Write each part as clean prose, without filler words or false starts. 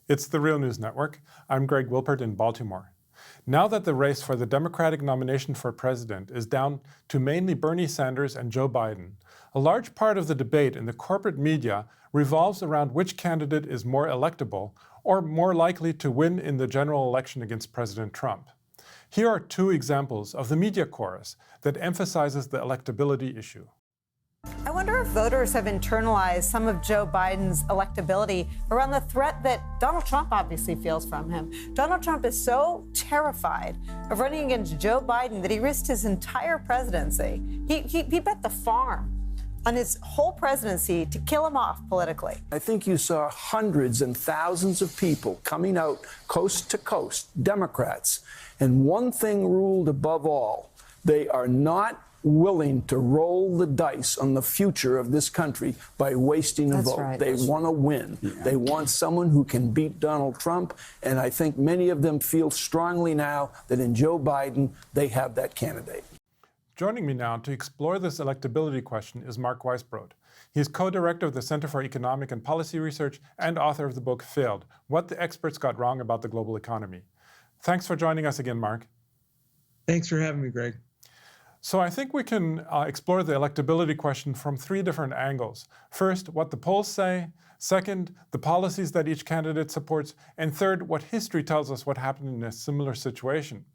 It's the Real News Network. I'm Greg Wilpert in Baltimore. Now that the race for the Democratic nomination for president is down to mainly Bernie Sanders and Joe Biden, a large part of the debate in the corporate media revolves around which candidate is more electable or more likely to win in the general election against President Trump. Here are two examples of the media chorus that emphasizes the electability issue. I wonder if voters have internalized some of Joe Biden's electability around the threat that Donald Trump obviously feels from him. Donald Trump is so terrified of running against Joe Biden that he risked his entire presidency. He bet the farm on his whole presidency to kill him off politically. I think you saw hundreds and thousands of people coming out coast to coast, Democrats. And one thing ruled above all: they are not willing to roll the dice on the future of this country by wasting a vote. Right. They want to win. Yeah. They want someone who can beat Donald Trump. And I think many of them feel strongly now that in Joe Biden, they have that candidate. Joining me now to explore this electability question is Mark Weisbrot. He is co-director of the Center for Economic and Policy Research and author of the book Failed: What the Experts Got Wrong About the Global Economy. Thanks for joining us again, Mark. Thanks for having me, Greg. So I think we can explore the electability question from three different angles. First, what the polls say. Second, the policies that each candidate supports. And third, what history tells us what happened in a similar situation.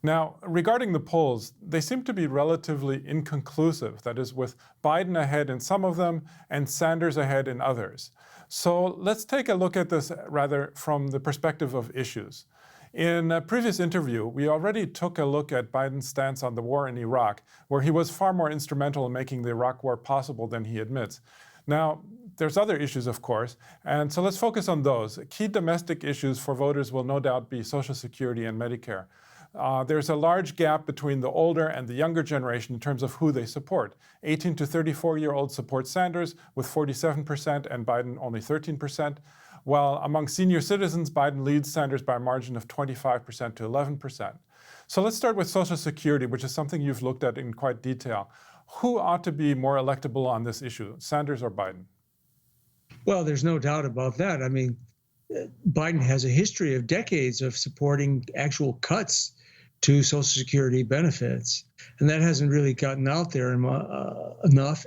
Now, regarding the polls, they seem to be relatively inconclusive, that is, with Biden ahead in some of them and Sanders ahead in others. So let's take a look at this rather from the perspective of issues. In a previous interview, we already took a look at Biden's stance on the war in Iraq, where he was far more instrumental in making the Iraq war possible than he admits. Now, there's other issues, of course, and so let's focus on those. Key domestic issues for voters will no doubt be Social Security and Medicare. There's a large gap between the older and the younger generation in terms of who they support. 18 to 34-year-olds support Sanders with 47% and Biden only 13%. While among senior citizens, Biden leads Sanders by a margin of 25% to 11%. So let's start with Social Security, which is something you've looked at in quite detail. Who ought to be more electable on this issue, Sanders or Biden? Well, there's no doubt about that. I mean, Biden has a history of decades of supporting actual cuts to Social Security benefits, and that hasn't really gotten out there enough.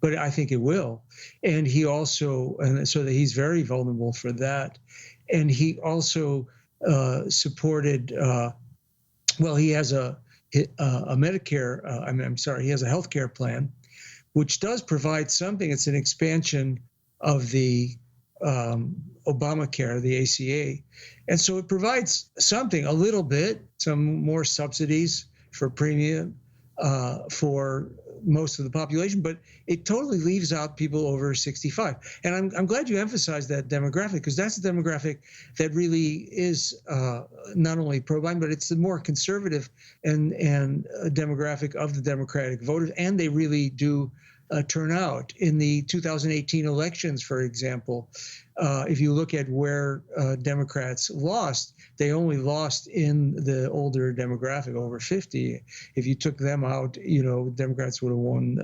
But I think it will. And he also, and so that he's very vulnerable for that. And he also supported. He has a Medicare. He has a health care plan, which does provide something. It's an expansion of the Obamacare, the ACA. And so it provides something, a little bit, some more subsidies for premium for most of the population, but it totally leaves out people over 65. And I'm glad you emphasized that demographic, because that's the demographic that really is not only pro-Biden, but it's the more conservative and demographic of the Democratic voters, and they really do turn out. In the 2018 elections, for example, if you look at where Democrats lost, they only lost in the older demographic, over 50. If you took them out, Democrats would have won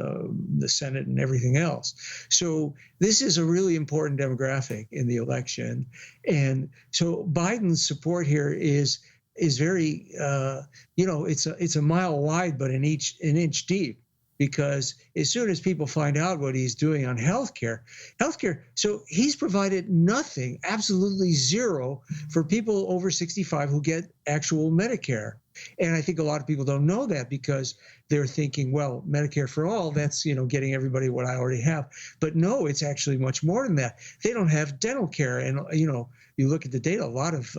the Senate and everything else. So this is a really important demographic in the election. And so Biden's support here is very, it's a mile wide, but an inch deep. Because as soon as people find out what he's doing on healthcare, so he's provided nothing, absolutely zero, for people over 65 who get actual Medicare. And I think a lot of people don't know that because they're thinking, well, Medicare for all, that's, getting everybody what I already have. But no, it's actually much more than that. They don't have dental care. And, you look at the data, a lot of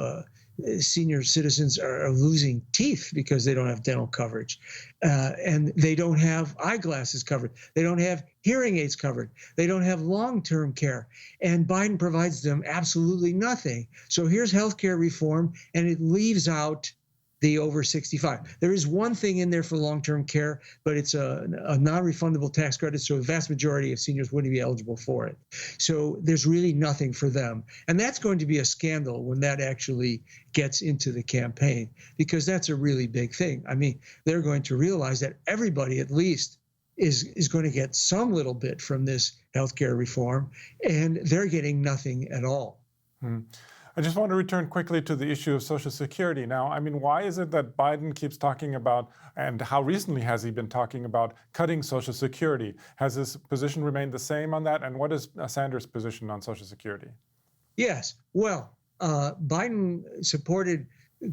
senior citizens are losing teeth because they don't have dental coverage, and they don't have eyeglasses covered. They don't have hearing aids covered. They don't have long-term care, and Biden provides them absolutely nothing. So here's healthcare reform, and it leaves out the over 65. There is one thing in there for long-term care, but it's a non-refundable tax credit, so the vast majority of seniors wouldn't be eligible for it. So there's really nothing for them. And that's going to be a scandal when that actually gets into the campaign, because that's a really big thing. I mean, they're going to realize that everybody at least is going to get some little bit from this healthcare reform, and they're getting nothing at all. I just want to return quickly to the issue of Social Security. Now, I mean, why is it that Biden keeps talking about, and how recently has he been talking about, cutting Social Security? Has his position remained the same on that? And what is Sanders' position on Social Security? Yes. Well, Biden supported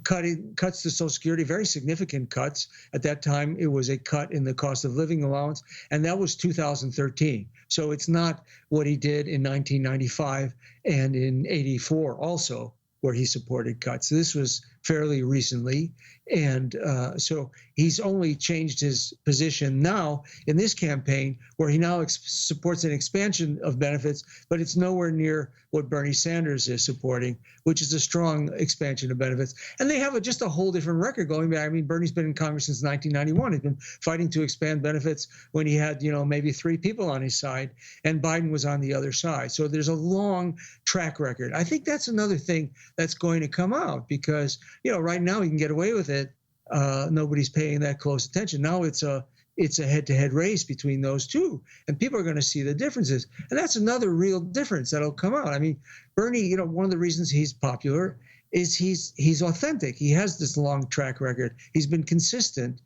cuts to Social Security, very significant cuts. At that time, it was a cut in the cost of living allowance, and that was 2013. So it's not what he did in 1995 and in 84 also, where he supported cuts. This was fairly recently. And so he's only changed his position now in this campaign, where he now supports an expansion of benefits, but it's nowhere near what Bernie Sanders is supporting, which is a strong expansion of benefits. And they have just a whole different record going back. I mean, Bernie's been in Congress since 1991. He's been fighting to expand benefits when he had, maybe 3 people on his side, and Biden was on the other side. So there's a long track record. I think that's another thing that's going to come out, because, right now he can get away with it. Nobody's paying that close attention. Now it's a head-to-head race between those two, and people are going to see the differences. And that's another real difference that'll come out. I mean, Bernie, one of the reasons he's popular is he's authentic. He has this long track record. He's been consistent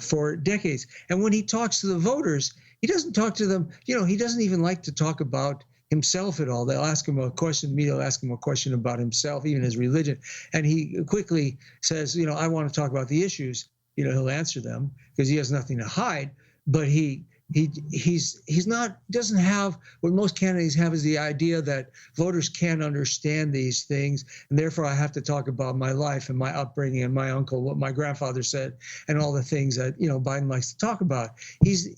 for decades. And when he talks to the voters, he doesn't talk to them, he doesn't even like to talk about himself at all. They'll ask him a question, the media will ask him a question about himself, even his religion. And he quickly says, I want to talk about the issues. He'll answer them because he has nothing to hide, but doesn't have what most candidates have, is the idea that voters can't understand these things, and therefore I have to talk about my life and my upbringing and my uncle, what my grandfather said, and all the things that Biden likes to talk about. He's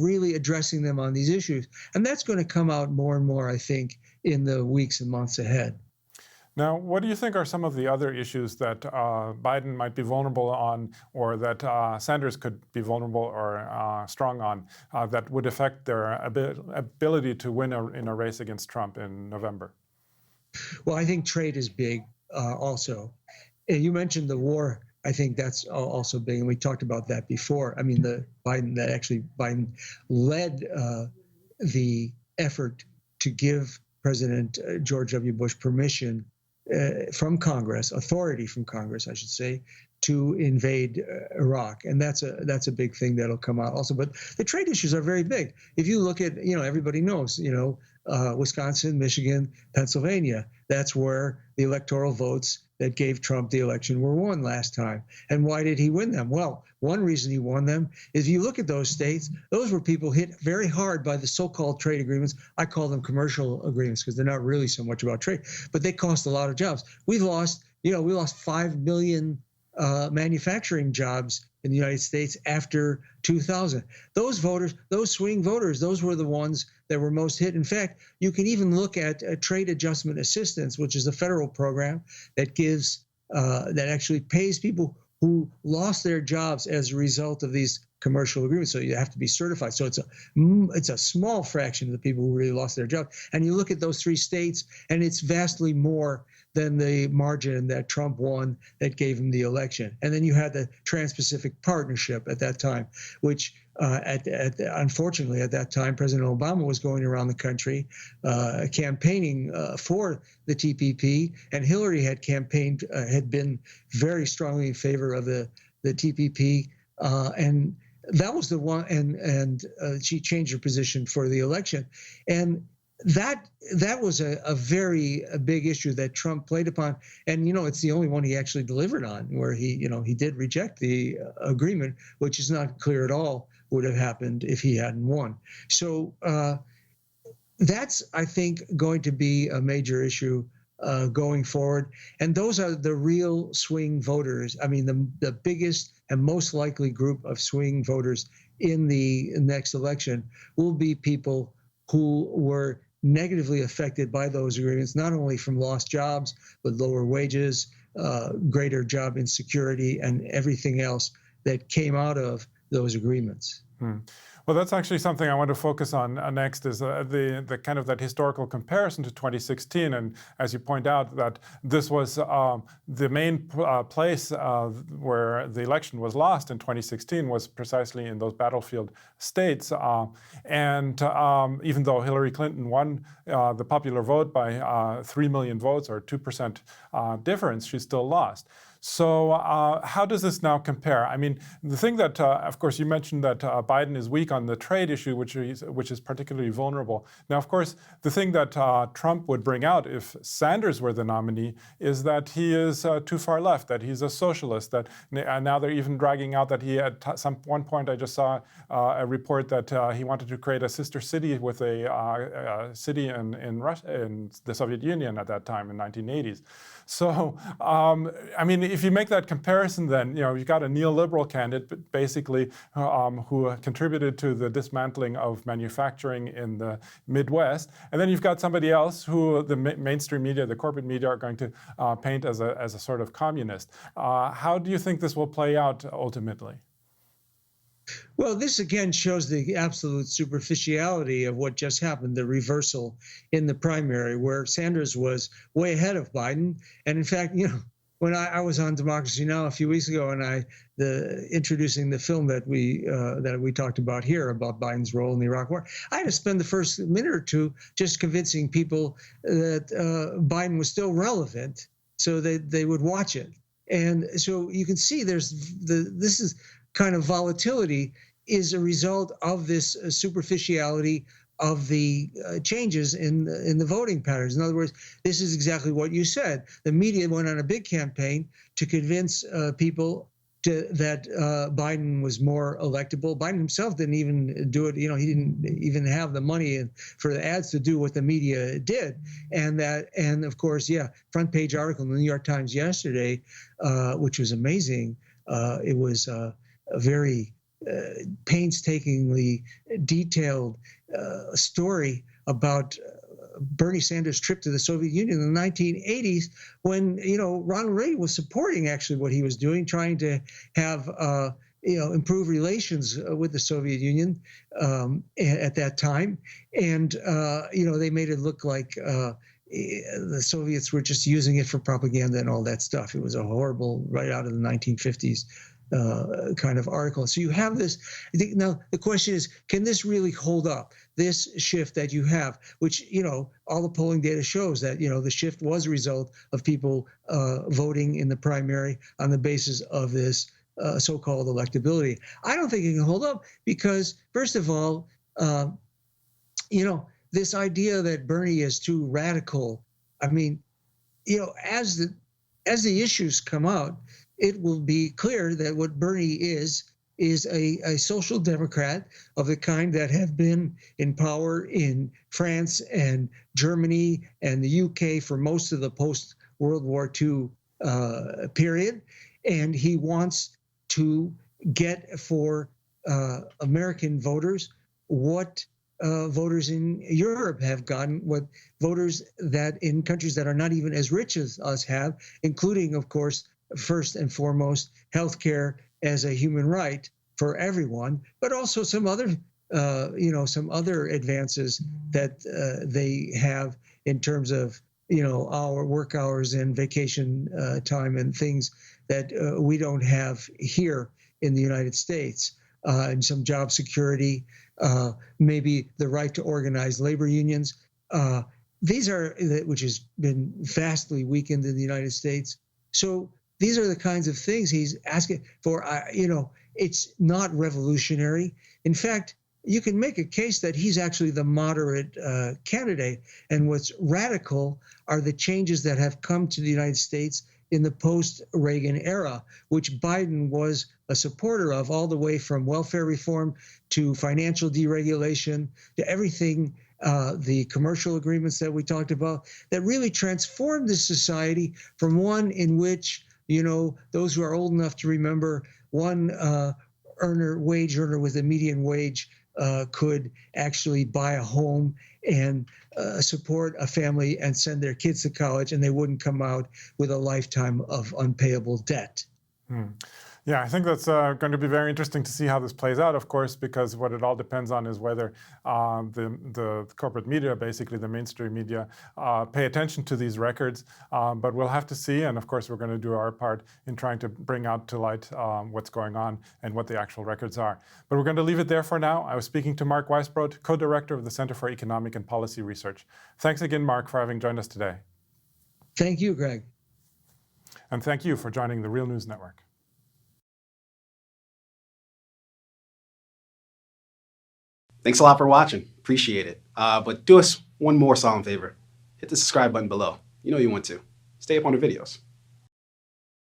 really addressing them on these issues, and that's going to come out more and more, I think, in the weeks and months ahead. Now, what do you think are some of the other issues that Biden might be vulnerable on, or that Sanders could be vulnerable or strong on, that would affect their ability to win in a race against Trump in November? Well, I think trade is big also. And you mentioned the war. I think that's also big, and we talked about that before. I mean, Biden led the effort to give President George W. Bush permission from Congress, authority from Congress, I should say, to invade Iraq, and that's a big thing that'll come out also. But the trade issues are very big. If you look at, everybody knows, Wisconsin, Michigan, Pennsylvania, that's where the electoral votes that gave Trump the election were won last time. And why did he win them? Well, one reason he won them is, if you look at those states, those were people hit very hard by the so-called trade agreements. I call them commercial agreements because they're not really so much about trade, but they cost a lot of jobs. We lost 5 million manufacturing jobs in the United States after 2000. Those voters, those swing voters, those were the ones that were most hit. In fact, you can even look at trade adjustment assistance, which is a federal program that gives that actually pays people who lost their jobs as a result of these commercial agreements. So you have to be certified. So it's a small fraction of the people who really lost their job. And you look at those 3 states, and it's vastly more than the margin that Trump won that gave him the election. And then you had the Trans-Pacific Partnership at that time, which unfortunately at that time, President Obama was going around the country campaigning for the TPP, and Hillary had been very strongly in favor of the TPP, and that was the one, and she changed her position for the election, and that was a very big issue that Trump played upon, and it's the only one he actually delivered on, where he did reject the agreement, which is not clear at all would have happened if he hadn't won. So that's, I think, going to be a major issue going forward, and those are the real swing voters. I mean, the biggest and most likely group of swing voters in the next election will be people who were negatively affected by those agreements, not only from lost jobs, but lower wages, greater job insecurity, and everything else that came out of those agreements. Well, that's actually something I want to focus on next, is the kind of that historical comparison to 2016. And as you point out, that this was the main place where the election was lost in 2016 was precisely in those battlefield states. And even though Hillary Clinton won the popular vote by 3 million votes, or 2% difference, she still lost. So how does this now compare? I mean, the thing that, of course, you mentioned that Biden is weak on the trade issue, which is particularly vulnerable. Now, of course, the thing that Trump would bring out if Sanders were the nominee is that he is too far left, that he's a socialist, that now they're even dragging out that he at one point I just saw a report that he wanted to create a sister city with a city in Russia, in the Soviet Union at that time in 1980s. So, I mean, if you make that comparison, then you've got a neoliberal candidate, basically, who contributed to the dismantling of manufacturing in the Midwest, and then you've got somebody else who the mainstream media, the corporate media, are going to paint as a sort of communist. How do you think this will play out ultimately? Well, this again shows the absolute superficiality of what just happened, the reversal in the primary, where Sanders was way ahead of Biden. And in fact, when I was on Democracy Now! A few weeks ago, and introducing the film that we talked about here about Biden's role in the Iraq War, I had to spend the first minute or two just convincing people that Biden was still relevant, so that they would watch it. And so you can see this is kind of volatility is a result of this superficiality of the changes in the voting patterns. In other words, this is exactly what you said. The media went on a big campaign to convince people that Biden was more electable. Biden himself didn't even do it. He didn't even have the money for the ads to do what the media did. And of course, front page article in the New York Times yesterday, which was amazing. It was a very painstakingly detailed story about Bernie Sanders' trip to the Soviet Union in the 1980s, when Ronald Reagan was supporting actually what he was doing, trying to have improve relations with the Soviet Union at that time, and they made it look like the Soviets were just using it for propaganda and all that stuff. It was a horrible, right out of the 1950s. Kind of article. So you have this. Now the question is, can this really hold up? This shift that you have, which all the polling data shows that the shift was a result of people voting in the primary on the basis of this so-called electability. I don't think it can hold up because, first of all, this idea that Bernie is too radical. I mean, as the issues come out, it will be clear that what Bernie is a social democrat of the kind that have been in power in France and Germany and the UK for most of the post-World War II period. And he wants to get for American voters what voters in Europe have gotten, what voters that in countries that are not even as rich as us have, including, of course, first and foremost, healthcare as a human right for everyone, but also some other advances that they have in terms of our work hours and vacation time and things that we don't have here in the United States, and some job security, maybe the right to organize labor unions. These are, which has been vastly weakened in the United States. So these are the kinds of things he's asking for. It's not revolutionary. In fact, you can make a case that he's actually the moderate candidate. And what's radical are the changes that have come to the United States in the post-Reagan era, which Biden was a supporter of, all the way from welfare reform to financial deregulation to everything, the commercial agreements that we talked about, that really transformed this society from one in which those who are old enough to remember, one wage earner with a median wage could actually buy a home and support a family and send their kids to college, and they wouldn't come out with a lifetime of unpayable debt. Yeah, I think that's going to be very interesting to see how this plays out, of course, because what it all depends on is whether the corporate media, basically the mainstream media, pay attention to these records. But we'll have to see, and of course we're going to do our part in trying to bring out to light what's going on and what the actual records are. But we're going to leave it there for now. I was speaking to Mark Weisbrot, co-director of the Center for Economic and Policy Research. Thanks again, Mark, for having joined us today. Thank you, Greg. And thank you for joining the Real News Network. Thanks a lot for watching. Appreciate it. But do us one more solemn favor. Hit the subscribe button below. You know you want to. Stay up on the videos.